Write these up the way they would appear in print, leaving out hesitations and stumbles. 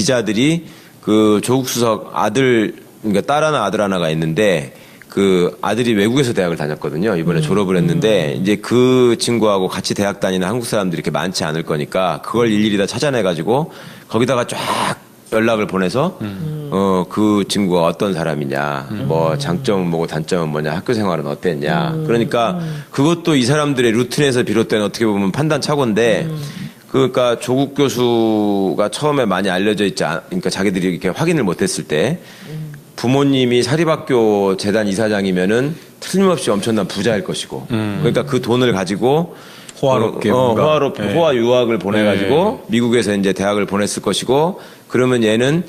기자들이 그 조국 수석 아들, 그러니까 딸 하나 아들 하나가 있는데 그 아들이 외국에서 대학을 다녔거든요. 이번에 졸업을 했는데 이제 그 친구하고 같이 대학 다니는 한국 사람들이 이렇게 많지 않을 거니까 그걸 일일이 다 찾아내가지고 거기다가 쫙 연락을 보내서 그 친구가 어떤 사람이냐, 뭐 장점은 뭐고 단점은 뭐냐, 학교 생활은 어땠냐. 그러니까 그것도 이 사람들의 루틴에서 비롯된 어떻게 보면 판단 착오인데 그러니까 조국 교수가 처음에 많이 알려져 있지 그러니까 자기들이 이렇게 확인을 못했을 때 부모님이 사립학교 재단 이사장이면은 틀림없이 엄청난 부자일 것이고 그러니까 그 돈을 가지고 호화롭게 호화 유학을 보내가지고 미국에서 이제 대학을 보냈을 것이고 그러면 얘는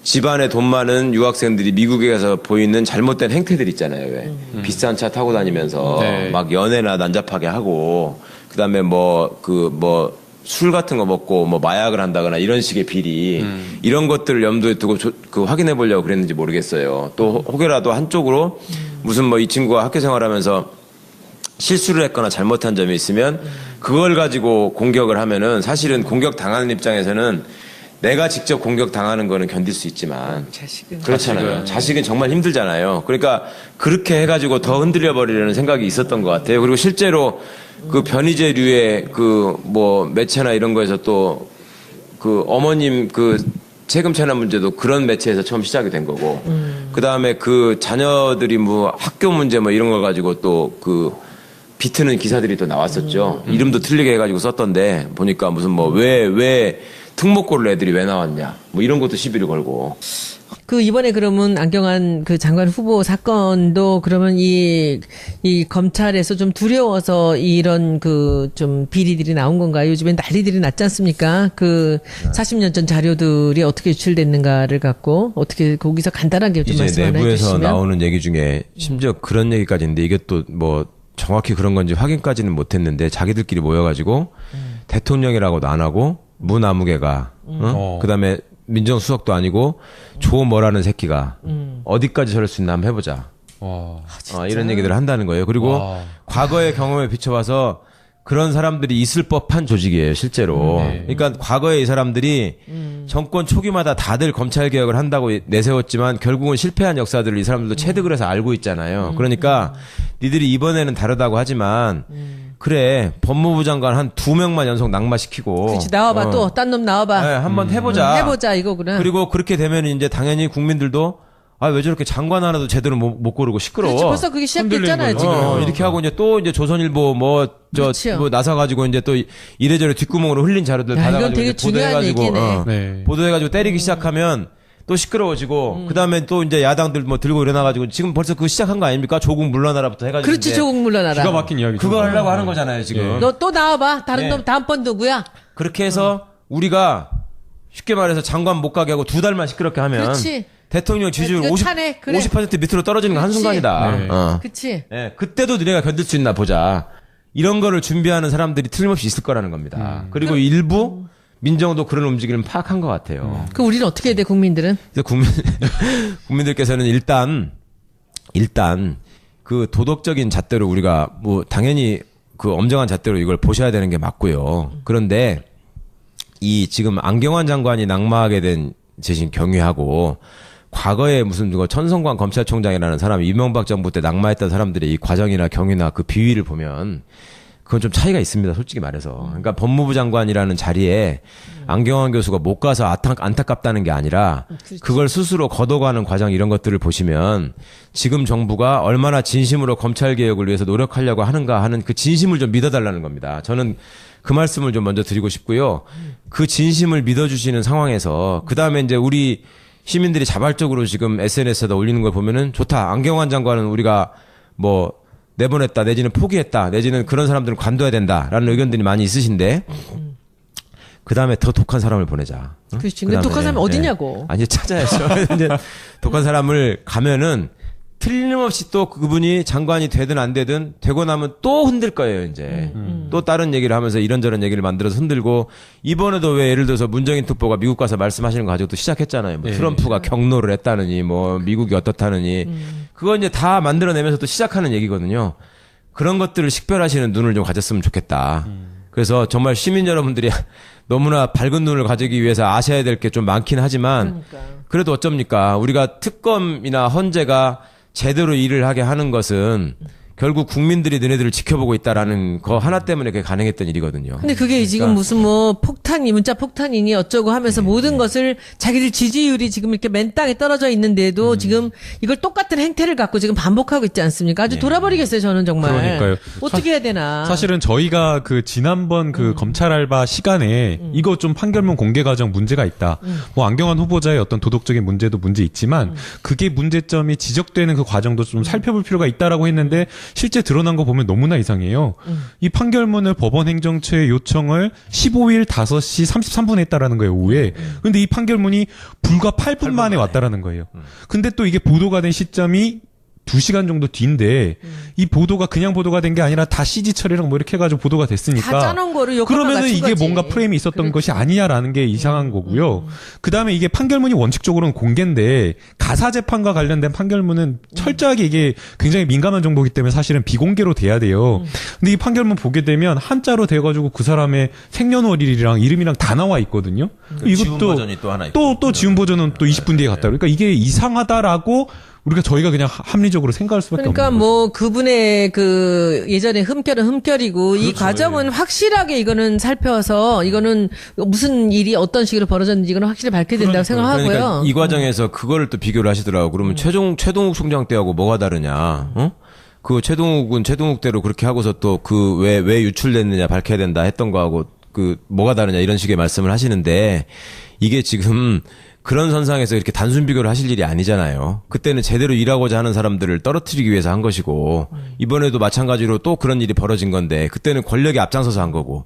집안에 돈 많은 유학생들이 미국에 가서 보이는 잘못된 행태들 있잖아요. 왜 비싼 차 타고 다니면서 막 연애나 난잡하게 하고 그다음에 술 같은 거 먹고 뭐 마약을 한다거나 이런 식의 비리 이런 것들을 염두에 두고 확인해 보려고 그랬는지 모르겠어요. 또 혹여라도 한쪽으로 무슨 뭐 이 친구가 학교 생활하면서 실수를 했거나 잘못한 점이 있으면 그걸 가지고 공격을 하면은 사실은 공격 당하는 입장에서는 내가 직접 공격 당하는 거는 견딜 수 있지만 자식은 그렇잖아요. 자식은 정말 힘들잖아요. 그러니까 그렇게 해가지고 더 흔들려 버리려는 생각이 있었던 것 같아요. 그리고 실제로 그 변희재류의 그 뭐 매체나 이런 거에서 또 그 어머님 그 세금 체납 문제도 그런 매체에서 처음 시작이 된 거고 그 다음에 그 자녀들이 뭐 학교 문제 뭐 이런 거 가지고 또 그 비트는 기사들이 또 나왔었죠. 이름도 틀리게 해가지고 썼던데 보니까 무슨 뭐 왜 특목고를 애들이 왜 나왔냐 뭐 이런 것도 시비를 걸고. 그 이번에 그러면 안경환 그 장관 후보 사건도 그러면 이 검찰에서 좀 두려워서 이런 그 좀 비리들이 나온 건가요? 요즘엔 난리들이 났지 않습니까? 그 40년 전 자료들이 어떻게 유출됐는가를 갖고 어떻게 거기서 간단하게 좀 말씀 하나 해주시면. 내부에서 나오는 얘기 중에 심지어 그런 얘기까지 있는데 이게 또 뭐 정확히 그런 건지 확인까지는 못했는데 자기들끼리 모여가지고 대통령이라고도 안 하고 무나무개가 그다음에 민정수석도 아니고 조 뭐라는 새끼가 어디까지 저럴 수 있나 한번 해보자. 이런 얘기들을 한다는 거예요. 그리고 과거의 경험에 비춰봐서 그런 사람들이 있을 법한 조직이에요, 실제로. 그러니까 과거에 이 사람들이 정권 초기마다 다들 검찰개혁을 한다고 내세웠지만 결국은 실패한 역사들을 이 사람들도 체득을 해서 알고 있잖아요. 그러니까 니들이 이번에는 다르다고 하지만 그래 법무부 장관 한 2명만 연속 낙마시키고 그렇지 나와봐 또 딴 놈 나와봐. 네, 한번 해보자 이거구나. 그리고 그렇게 되면 이제 당연히 국민들도 왜 저렇게 장관 하나도 제대로 못 고르고 시끄러워. 그렇지 벌써 그게 시작됐잖아요 지금. 이렇게 하고 이제 또 이제 조선일보 뭐 나서 가지고 이제 또 이래저래 뒷구멍으로 흘린 자료들 이건 되게 중요한 얘기네. 보도해가지고 때리기 시작하면 또 시끄러워지고 그다음에 또 이제 야당들 뭐 들고 일어나가지고 지금 벌써 그거 시작한 거 아닙니까? 조국 물러나라부터 해가지고. 그렇지 조국 물러나라. 기가 막힌 이야기죠. 그거 하려고 하는 거잖아요 지금. 너 또 나와봐. 다른 놈 다음번 누구야? 그렇게 해서 우리가 쉽게 말해서 장관 못 가게 하고 2달만 시끄럽게 하면 그렇지. 대통령 지지율 이거 50% 밑으로 떨어지는 건 한순간이다. 그치. 그때도 너네가 견딜 수 있나 보자. 이런 거를 준비하는 사람들이 틀림없이 있을 거라는 겁니다. 그리고 일부 민정도 그런 움직임을 파악한 것 같아요. 그 우리는 어떻게 해야 돼 국민들은? 그래서 국민들께서는 일단 그 도덕적인 잣대로 우리가 뭐 당연히 그 엄정한 잣대로 이걸 보셔야 되는 게 맞고요. 그런데 이 지금 안경환 장관이 낙마하게 된 제신 경위하고 과거에 무슨 누가 천성관 검찰총장이라는 사람이 이명박 정부 때 낙마했던 사람들의 이 과정이나 경위나 그 비위를 보면 그건 좀 차이가 있습니다. 솔직히 말해서. 그러니까 법무부 장관이라는 자리에 안경환 교수가 못 가서 안타깝다는 게 아니라 그걸 스스로 걷어가는 과정 이런 것들을 보시면 지금 정부가 얼마나 진심으로 검찰개혁을 위해서 노력하려고 하는가 하는 그 진심을 좀 믿어달라는 겁니다. 저는 그 말씀을 좀 먼저 드리고 싶고요. 그 진심을 믿어주시는 상황에서 그다음에 이제 우리 시민들이 자발적으로 지금 SNS에다 올리는 걸 보면은 좋다. 안경환 장관은 우리가 뭐 내보냈다 내지는 포기했다 내지는 그런 사람들은 관둬야 된다라는 의견들이 많이 있으신데 그다음에 더 독한 사람을 보내자. 그렇지. 근데 독한 사람이 어디냐고. 아니 찾아야죠. 이제 독한 사람을 가면은 틀림없이 또 그분이 장관이 되든 안 되든 되고 나면 또 흔들 거예요 이제. 또 다른 얘기를 하면서 이런저런 얘기를 만들어서 흔들고 이번에도 왜 예를 들어서 문정인 특보가 미국 가서 말씀하시는 거 가지고 또 시작했잖아요. 뭐 트럼프가 경로를 했다느니 뭐 미국이 어떻다느니 그거 이제 다 만들어내면서 또 시작하는 얘기거든요. 그런 것들을 식별하시는 눈을 좀 가졌으면 좋겠다. 그래서 정말 시민 여러분들이 너무나 밝은 눈을 가지기 위해서 아셔야 될 게 좀 많긴 하지만 그래도 어쩝니까? 우리가 특검이나 헌재가 제대로 일을 하게 하는 것은 결국 국민들이 너네들을 지켜보고 있다라는 거 하나 때문에 그게 가능했던 일이거든요. 근데 그게 지금 무슨 뭐 폭탄이 문자 폭탄이니 어쩌고 하면서 모든 것을 자기들 지지율이 지금 이렇게 맨 땅에 떨어져 있는데도 지금 이걸 똑같은 행태를 갖고 지금 반복하고 있지 않습니까? 아주 돌아버리겠어요, 저는 정말. 그러니까요. 어떻게 해야 되나. 사실은 저희가 그 지난번 그 검찰 알바 시간에 이거 좀 판결문 공개 과정 문제가 있다. 뭐 안경환 후보자의 어떤 도덕적인 문제도 문제 있지만 그게 문제점이 지적되는 그 과정도 좀 살펴볼 필요가 있다라고 했는데 실제 드러난 거 보면 너무나 이상해요. 이 판결문을 법원 행정처에 요청을 15일 5시 33분에 했다라는 거예요, 오후에. 근데 이 판결문이 불과 8분 만에 왔다라는 거예요. 근데 또 이게 보도가 된 시점이 2시간 정도 뒤인데 이 보도가 그냥 보도가 된 게 아니라 다 CG 처리랑 뭐 이렇게 해가지고 보도가 됐으니까 다 짜놓은 거를 요건만 그러면은 갖춘 이게 거지. 뭔가 프레임이 있었던 것이 아니냐라는 게 이상한 거고요. 그다음에 이게 판결문이 원칙적으로는 공개인데 가사 재판과 관련된 판결문은 철저하게 이게 굉장히 민감한 정보이기 때문에 사실은 비공개로 돼야 돼요. 근데 이 판결문 보게 되면 한자로 돼가지고 그 사람의 생년월일이랑 이름이랑 다 나와 있거든요. 지운 버전이 또 하나 있고. 또 지운 버전은 또 20분 뒤에 갔다. 그러니까 이게 이상하다라고 저희가 그냥 합리적으로 생각할 수밖에 그러니까 없는 뭐 그분의 그 예전에 흠결은 흠결이고 이 그렇죠. 과정은 확실하게 이거는 살펴서 이거는 무슨 일이 어떤 식으로 벌어졌는지 이거는 확실히 밝혀야 된다고 생각하고요. 그러니까 이 과정에서 그거를 또 비교를 하시더라고. 그러면 최동욱 총장 때하고 뭐가 다르냐? 어? 그 최동욱은 최동욱대로 그렇게 하고서 또 그 왜 유출됐느냐 밝혀야 된다 했던 거하고 그 뭐가 다르냐 이런 식의 말씀을 하시는데 이게 지금 그런 선상에서 이렇게 단순 비교를 하실 일이 아니잖아요. 그때는 제대로 일하고자 하는 사람들을 떨어뜨리기 위해서 한 것이고 이번에도 마찬가지로 또 그런 일이 벌어진 건데 그때는 권력이 앞장서서 한 거고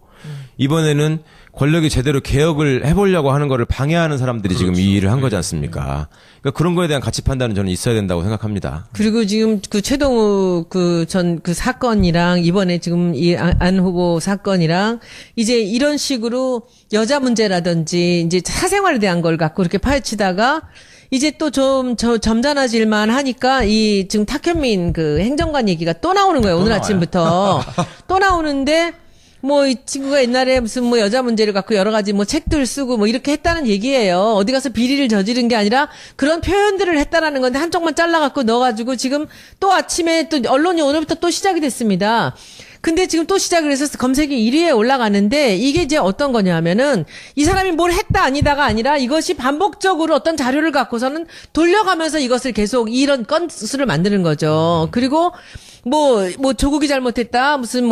이번에는 권력이 제대로 개혁을 해보려고 하는 거를 방해하는 사람들이 지금 이 일을 한 거지 않습니까? 그러니까 그런 거에 대한 가치 판단은 저는 있어야 된다고 생각합니다. 그리고 지금 그 최동욱 그 사건이랑 이번에 지금 이 안 후보 사건이랑 이제 이런 식으로 여자 문제라든지 이제 사생활에 대한 걸 갖고 이렇게 파헤치다가 이제 또 좀 점잖아질만 하니까 이 지금 탁현민 그 행정관 얘기가 또 나오는 거예요. 오늘 아침부터. 또 나오는데 뭐 이 친구가 옛날에 무슨 뭐 여자 문제를 갖고 여러 가지 뭐 책들 쓰고 뭐 이렇게 했다는 얘기예요. 어디 가서 비리를 저지른 게 아니라 그런 표현들을 했다라는 건데 한쪽만 잘라갖고 넣어가지고 지금 또 아침에 또 언론이 오늘부터 또 시작이 됐습니다. 근데 지금 또 시작을 해서 검색이 1위에 올라가는데 이게 이제 어떤 거냐면은 이 사람이 뭘 했다 아니다가 아니라 이것이 반복적으로 어떤 자료를 갖고서는 돌려가면서 이것을 계속 이런 건수를 만드는 거죠. 그리고 뭐 조국이 잘못했다. 무슨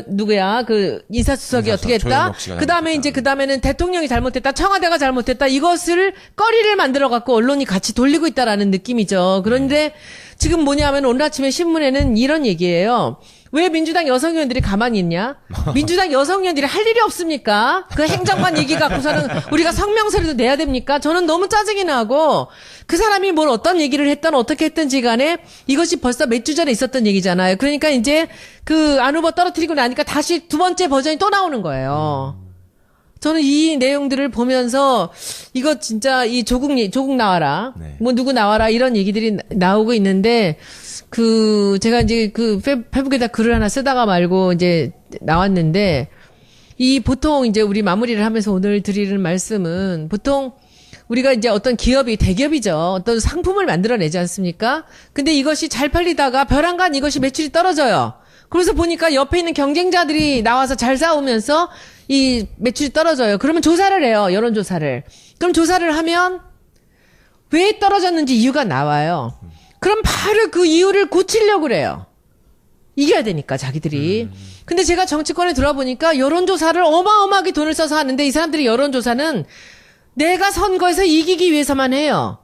누구야. 그 인사수석이 어떻게 했다. 그 다음에는 대통령이 잘못했다. 청와대가 잘못했다. 이것을 거리를 만들어 갖고 언론이 같이 돌리고 있다라는 느낌이죠. 그런데 지금 뭐냐면 오늘 아침에 신문에는 이런 얘기예요. 왜 민주당 여성 의원들이 가만히 있냐? 민주당 여성 의원들이 할 일이 없습니까? 그 행정관 얘기 갖고서는 우리가 성명서라도 내야 됩니까? 저는 너무 짜증이 나고 그 사람이 뭘 어떤 얘기를 했던 어떻게 했든지 간에 이것이 벌써 몇 주 전에 있었던 얘기잖아요. 그러니까 이제 그 안 후보 떨어뜨리고 나니까 다시 두 번째 버전이 또 나오는 거예요. 저는 이 내용들을 보면서 이거 진짜 이 조국 나와라. 네. 뭐 누구 나와라 이런 얘기들이 나오고 있는데 제가 이제 그 페북에다 글을 하나 쓰다가 말고 이제 나왔는데 이 보통 이제 우리 마무리를 하면서 오늘 드리는 말씀은 보통 우리가 이제 어떤 기업이 대기업이죠. 어떤 상품을 만들어내지 않습니까? 근데 이것이 잘 팔리다가 벼랑간 이것이 매출이 떨어져요. 그래서 보니까 옆에 있는 경쟁자들이 나와서 잘 싸우면서 이 매출이 떨어져요. 그러면 조사를 해요. 여론조사를. 그럼 조사를 하면 왜 떨어졌는지 이유가 나와요. 그럼 바로 그 이유를 고치려고 그래요. 이겨야 되니까 자기들이. 근데 제가 정치권에 들어보니까 여론조사를 어마어마하게 돈을 써서 하는데 이 사람들이 여론조사는 내가 선거에서 이기기 위해서만 해요.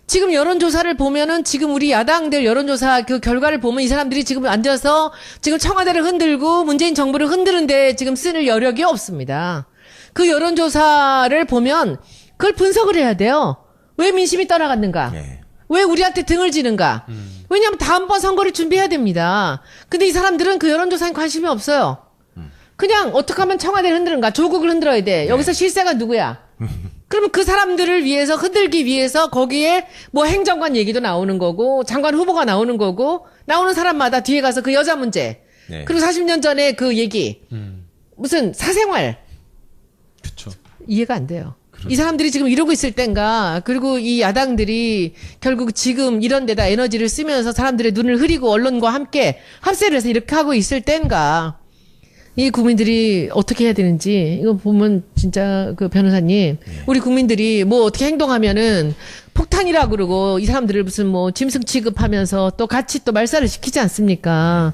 지금 여론조사를 보면은 지금 우리 야당들 여론조사 그 결과를 보면 이 사람들이 지금 앉아서 지금 청와대를 흔들고 문재인 정부를 흔드는데 지금 쓸 여력이 없습니다. 그 여론조사를 보면 그걸 분석을 해야 돼요. 왜 민심이 떠나갔는가? 네. 왜 우리한테 등을 지는가? 왜냐하면 다음번 선거를 준비해야 됩니다. 근데 이 사람들은 그 여론조사에 관심이 없어요. 그냥 어떻게 하면 청와대를 흔드는가? 조국을 흔들어야 돼. 여기서 실세가 누구야? 그러면 그 사람들을 위해서 흔들기 위해서 거기에 뭐 행정관 얘기도 나오는 거고 장관 후보가 나오는 거고 나오는 사람마다 뒤에 가서 그 여자 문제 네. 그리고 40년 전에 그 얘기 무슨 사생활 그렇죠. 이해가 안 돼요. 이 사람들이 지금 이러고 있을 땐가, 그리고 이 야당들이 결국 지금 이런 데다 에너지를 쓰면서 사람들의 눈을 흐리고 언론과 함께 합세를 해서 이렇게 하고 있을 땐가, 이 국민들이 어떻게 해야 되는지, 이거 보면 진짜 그 변호사님, 우리 국민들이 뭐 어떻게 행동하면은 폭탄이라 그러고 이 사람들을 무슨 뭐 짐승 취급하면서 또 같이 또 말살을 시키지 않습니까?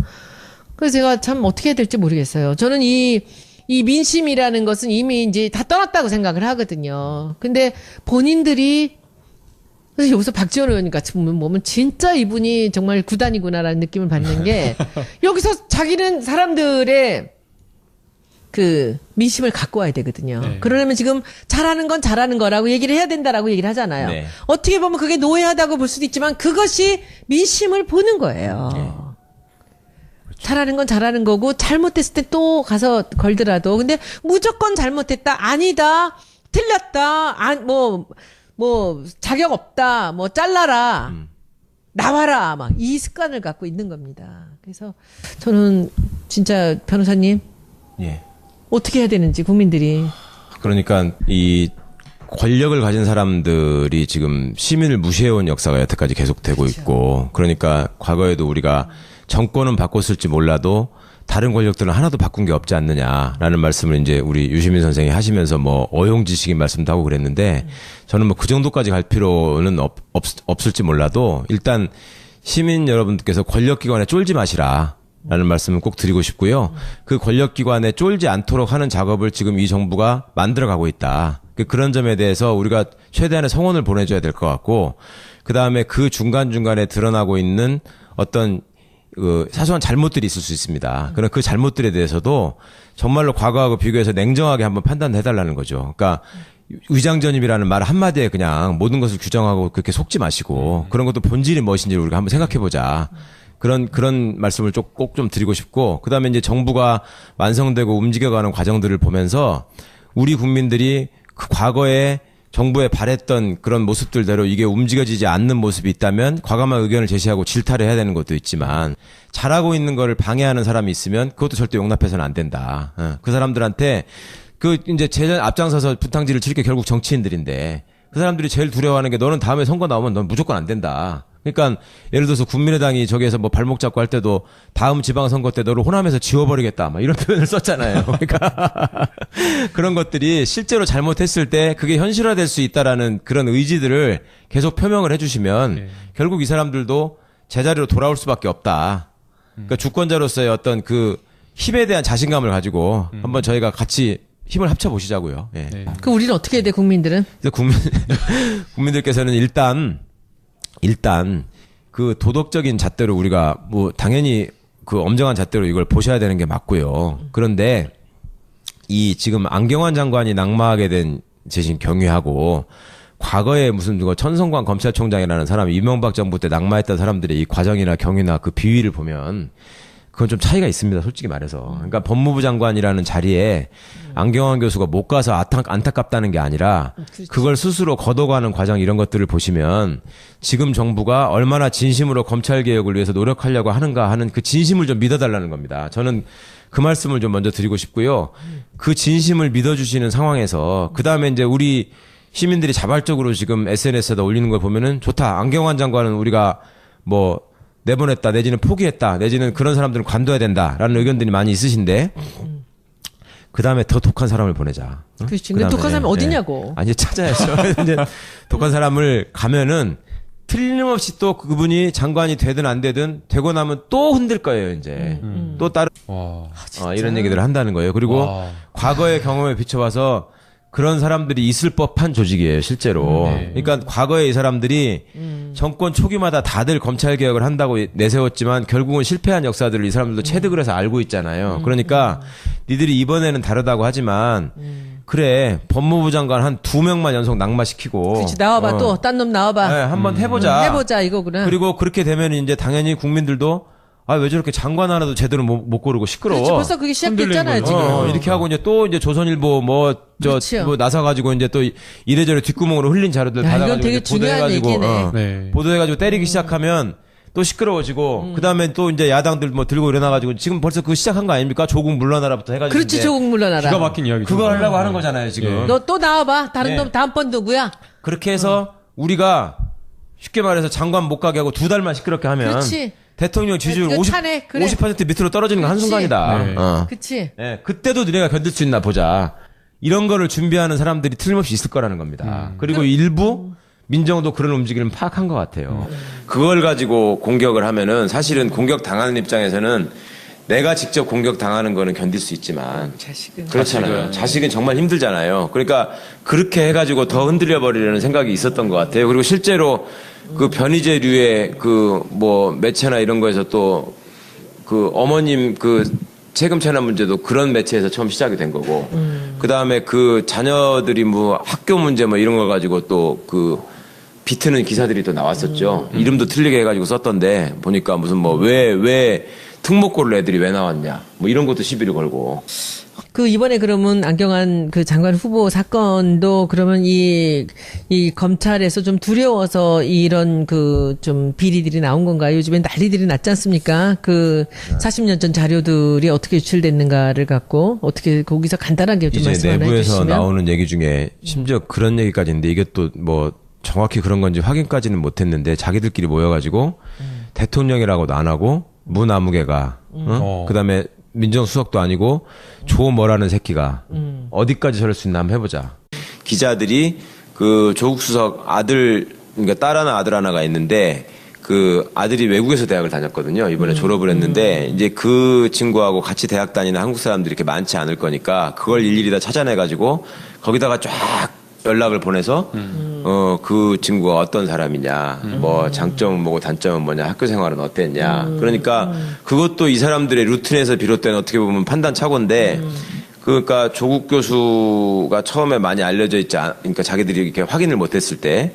그래서 제가 참 어떻게 해야 될지 모르겠어요. 저는 이 민심이라는 것은 이미 이제 다 떠났다고 생각을 하거든요. 근데 본인들이, 그래서 여기서 박지원 의원 같이 보면 진짜 이분이 정말 구단이구나라는 느낌을 받는 게, 여기서 자기는 사람들의 그 민심을 갖고 와야 되거든요. 네. 그러려면 지금 잘하는 건 잘하는 거라고 얘기를 해야 된다라고 얘기를 하잖아요. 네. 어떻게 보면 그게 노예하다고 볼 수도 있지만 그것이 민심을 보는 거예요. 네. 잘하는 건 잘하는 거고 잘못됐을 때 또 가서 걸더라도, 근데 무조건 잘못했다, 아니다, 틀렸다, 뭐 자격 없다, 뭐 잘라라, 나와라, 막 이 습관을 갖고 있는 겁니다. 그래서 저는 진짜 변호사님 예. 어떻게 해야 되는지 국민들이. 그러니까 이 권력을 가진 사람들이 지금 시민을 무시해온 역사가 여태까지 계속되고 있고, 그러니까 과거에도 우리가 정권은 바꿨을지 몰라도 다른 권력들은 하나도 바꾼 게 없지 않느냐라는 말씀을 이제 우리 유시민 선생이 하시면서 뭐 어용지식인 말씀도 하고 그랬는데, 저는 뭐 그 정도까지 갈 필요는 없을지 몰라도 일단 시민 여러분들께서 권력기관에 쫄지 마시라 라는 말씀을 꼭 드리고 싶고요. 그 권력기관에 쫄지 않도록 하는 작업을 지금 이 정부가 만들어가고 있다. 그런 점에 대해서 우리가 최대한의 성원을 보내줘야 될 것 같고, 그 다음에 그 중간중간에 드러나고 있는 어떤 그 사소한 잘못들이 있을 수 있습니다. 그럼 그 잘못들에 대해서도 정말로 과거하고 비교해서 냉정하게 한번 판단해달라는 거죠. 그러니까 위장전입이라는 말 한마디에 그냥 모든 것을 규정하고 그렇게 속지 마시고, 그런 것도 본질이 무엇인지 우리가 한번 생각해보자. 그런 말씀을 꼭 좀 드리고 싶고, 그 다음에 이제 정부가 완성되고 움직여가는 과정들을 보면서 우리 국민들이 그 과거에 정부에 바랬던 그런 모습들대로 이게 움직여지지 않는 모습이 있다면 과감한 의견을 제시하고 질타를 해야 되는 것도 있지만, 잘하고 있는 거를 방해하는 사람이 있으면 그것도 절대 용납해서는 안 된다. 그 사람들한테 그 이제 앞장서서 부탕질을 칠 게 결국 정치인들인데, 그 사람들이 제일 두려워하는 게 너는 다음에 선거 나오면 넌 무조건 안 된다. 그러니까 예를 들어서 국민의당이 저기에서 뭐 발목 잡고 할 때도 다음 지방선거 때 너를 호남에서 지워버리겠다 막 이런 표현을 썼잖아요. 그러니까 그런 것들이 실제로 잘못했을 때 그게 현실화될 수 있다라는 그런 의지들을 계속 표명을 해주시면 네. 결국 이 사람들도 제자리로 돌아올 수밖에 없다. 그러니까 주권자로서의 어떤 그 힘에 대한 자신감을 가지고 한번 저희가 같이 힘을 합쳐보시자고요. 예. 네. 그 우리는 어떻게 해야 돼, 국민들은? 그래서 국민들께서는 일단 그 도덕적인 잣대로 우리가 뭐 당연히 그 엄정한 잣대로 이걸 보셔야 되는 게 맞고요. 그런데 이 지금 안경환 장관이 낙마하게 된 제신 경위하고, 과거에 무슨 누가 천성관 검찰총장이라는 사람이 이명박 정부 때 낙마했던 사람들의 이 과정이나 경위나 그 비위를 보면 그건 좀 차이가 있습니다, 솔직히 말해서. 그러니까 법무부 장관이라는 자리에 안경환 교수가 못 가서 안타깝다는 게 아니라, 그걸 스스로 걷어가는 과정, 이런 것들을 보시면 지금 정부가 얼마나 진심으로 검찰 개혁을 위해서 노력하려고 하는가 하는 그 진심을 좀 믿어달라는 겁니다. 저는 그 말씀을 좀 먼저 드리고 싶고요. 그 진심을 믿어주시는 상황에서 그 다음에 이제 우리 시민들이 자발적으로 지금 SNS에다 올리는 걸 보면은 좋다, 안경환 장관은 우리가 뭐 내보냈다, 내지는 포기했다, 내지는 그런 사람들은 관둬야 된다라는 의견들이 많이 있으신데, 그 다음에 더 독한 사람을 보내자. 응? 그렇지. 근데 독한 사람이 어디냐고. 아니, 찾아야죠. 이제 독한 사람을 가면은 틀림없이 또 그분이 장관이 되든 안 되든 되고 나면 또 흔들 거예요, 이제. 또 다른, 와. 이런 얘기들을 한다는 거예요. 그리고 와. 과거의 경험에 비춰봐서 그런 사람들이 있을 법한 조직이에요, 실제로. 네. 그러니까 과거에 이 사람들이 정권 초기마다 다들 검찰 개혁을 한다고 내세웠지만 결국은 실패한 역사들을 이 사람들도 체득을 해서 알고 있잖아요. 그러니까 니들이 이번에는 다르다고 하지만 그래, 법무부 장관 한 2명만 연속 낙마시키고. 그렇지, 나와봐, 또 딴 놈 나와봐. 네, 한번 해보자. 해보자 이거구나. 그리고 그렇게 되면 이제 당연히 국민들도 왜 저렇게 장관 하나도 제대로 못 고르고 시끄러워. 그렇지, 벌써 그게 시작됐잖아요, 지금. 이렇게 하고 이제 또 이제 조선일보 그렇지요. 나서 가지고 이제 또 이래저래 뒷구멍으로 흘린 자료들 야, 이건 받아가지고 되게 이제 중요한 보도해가지고 얘기네. 네. 보도해가지고 때리기 시작하면 또 시끄러워지고 그다음에 또 이제 야당들 뭐 들고 일어나가지고 지금 벌써 그거 시작한 거 아닙니까? 조국 물러나라부터 해가지고 그렇지, 이제 조국 물러나라. 기가 막힌 이야기죠. 그거 하려고 하는 거잖아요 지금. 너 또 나와봐. 다른 네. 놈 다음번 누구야? 그렇게 해서 우리가 쉽게 말해서 장관 못 가게 하고 2달만 시끄럽게 하면 그렇지. 대통령 지지율 이거 50, 차네. 그래. 50% 밑으로 떨어지는 건 그렇지. 한순간이다. 네. 그치. 예, 그때도 너네가 견딜 수 있나 보자. 이런 거를 준비하는 사람들이 틀림없이 있을 거라는 겁니다. 그리고 일부 민정도 그런 움직임을 파악한 것 같아요. 그걸 가지고 공격을 하면은 사실은 공격 당하는 입장에서는 내가 직접 공격 당하는 거는 견딜 수 있지만 자식은. 그렇잖아요. 자식은 정말 힘들잖아요. 그러니까 그렇게 해가지고 더 흔들려 버리려는 생각이 있었던 것 같아요. 그리고 실제로 그 변희재류의 그 뭐 매체나 이런 거에서 또 그 어머님 그 세금 체납 문제도 그런 매체에서 처음 시작이 된 거고 그 다음에 그 자녀들이 뭐 학교 문제 뭐 이런 거 가지고 또 그 비트는 기사들이 또 나왔었죠. 이름도 틀리게 해가지고 썼던데 보니까 무슨 뭐 왜 특목고를 애들이 왜 나왔냐 뭐 이런 것도 시비를 걸고. 그 이번에 그러면 안경환 그 장관 후보 사건도 그러면 이 검찰에서 좀 두려워서 이런 그 좀 비리들이 나온 건가요? 요즘엔 난리들이 났지 않습니까? 그 40년 전 자료들이 어떻게 유출됐는가를 갖고 어떻게 거기서 간단하게 좀 이제 말씀 하나 내부에서 해주시면. 나오는 얘기 중에 심지어 그런 얘기까지 있는데 이게 또 뭐 정확히 그런 건지 확인까지는 못했는데 자기들끼리 모여가지고 대통령이라고도 안 하고 무나무개가 그다음에 민정수석도 아니고 조 뭐라는 새끼가 어디까지 저럴 수 있나 한번 해보자. 기자들이 그 조국 수석 아들 그러니까 딸 하나 아들 하나가 있는데 그 아들이 외국에서 대학을 다녔거든요. 이번에 졸업을 했는데 이제 그 친구하고 같이 대학 다니는 한국 사람들이 이렇게 많지 않을 거니까 그걸 일일이 다 찾아내가지고 거기다가 쫙 연락을 보내서 그 친구가 어떤 사람이냐, 뭐 장점은 뭐고 단점은 뭐냐, 학교 생활은 어땠냐. 그러니까 그것도 이 사람들의 루틴에서 비롯된 어떻게 보면 판단 착오인데, 그러니까 조국 교수가 처음에 많이 알려져 있지 그러니까 자기들이 이렇게 확인을 못했을 때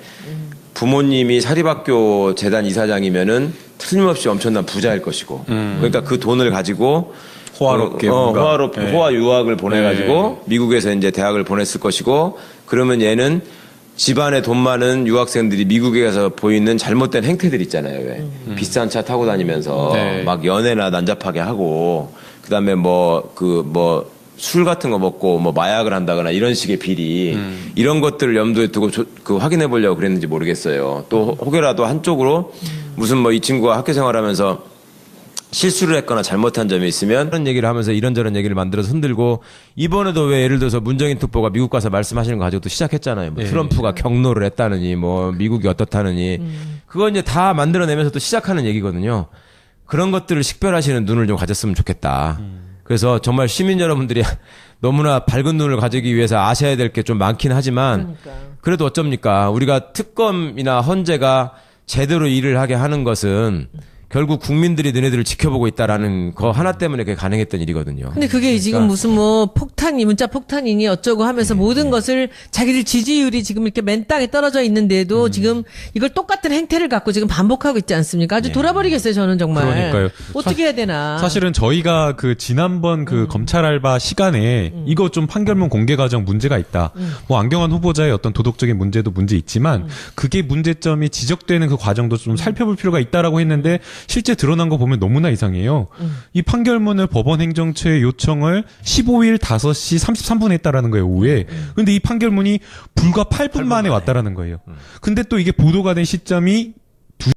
부모님이 사립학교 재단 이사장이면은 틀림없이 엄청난 부자일 것이고, 그러니까 그 돈을 가지고 호화롭게 뭔가. 호화 유학을 보내가지고 미국에서 이제 대학을 보냈을 것이고, 그러면 얘는 집안에 돈 많은 유학생들이 미국에 가서 보이는 잘못된 행태들 있잖아요. 왜 비싼 차 타고 다니면서 막 연애나 난잡하게 하고, 그다음에 술 같은 거 먹고 뭐 마약을 한다거나 이런 식의 비리 이런 것들을 염두에 두고 그 확인해 보려고 그랬는지 모르겠어요. 또 혹여라도 한쪽으로 무슨 뭐 이 친구가 학교 생활하면서 실수를 했거나 잘못한 점이 있으면 그런 얘기를 하면서 이런저런 얘기를 만들어서 흔들고, 이번에도 왜 예를 들어서 문정인 특보가 미국 가서 말씀하시는 거 가지고 또 시작했잖아요. 뭐 트럼프가 경로를 했다느니 뭐 미국이 어떻다느니 그거 이제 다 만들어내면서 또 시작하는 얘기거든요. 그런 것들을 식별하시는 눈을 좀 가졌으면 좋겠다. 그래서 정말 시민 여러분들이 너무나 밝은 눈을 가지기 위해서 아셔야 될 게 좀 많긴 하지만 그래도 어쩝니까? 우리가 특검이나 헌재가 제대로 일을 하게 하는 것은 결국 국민들이 너네들을 지켜보고 있다라는 거 하나 때문에 그게 가능했던 일이거든요. 근데 그게 지금 무슨 뭐 폭탄이 문자 폭탄이니 어쩌고 하면서 모든 것을 자기들 지지율이 지금 이렇게 맨 땅에 떨어져 있는데도 지금 이걸 똑같은 행태를 갖고 지금 반복하고 있지 않습니까? 아주 돌아버리겠어요, 저는 정말. 그러니까요. 어떻게 해야 되나. 사실은 저희가 그 지난번 그 검찰 알바 시간에 이거 좀 판결문 공개 과정 문제가 있다. 뭐 안경환 후보자의 어떤 도덕적인 문제도 문제 있지만 그게 문제점이 지적되는 그 과정도 좀 살펴볼 필요가 있다라고 했는데 실제 드러난 거 보면 너무나 이상해요. 이 판결문을 법원 행정처에 요청을 15일 5시 33분에 했다라는 거예요, 오후에. 근데 이 판결문이 불과 8분 만에 왔다라는 거예요. 근데 또 이게 보도가 된 시점이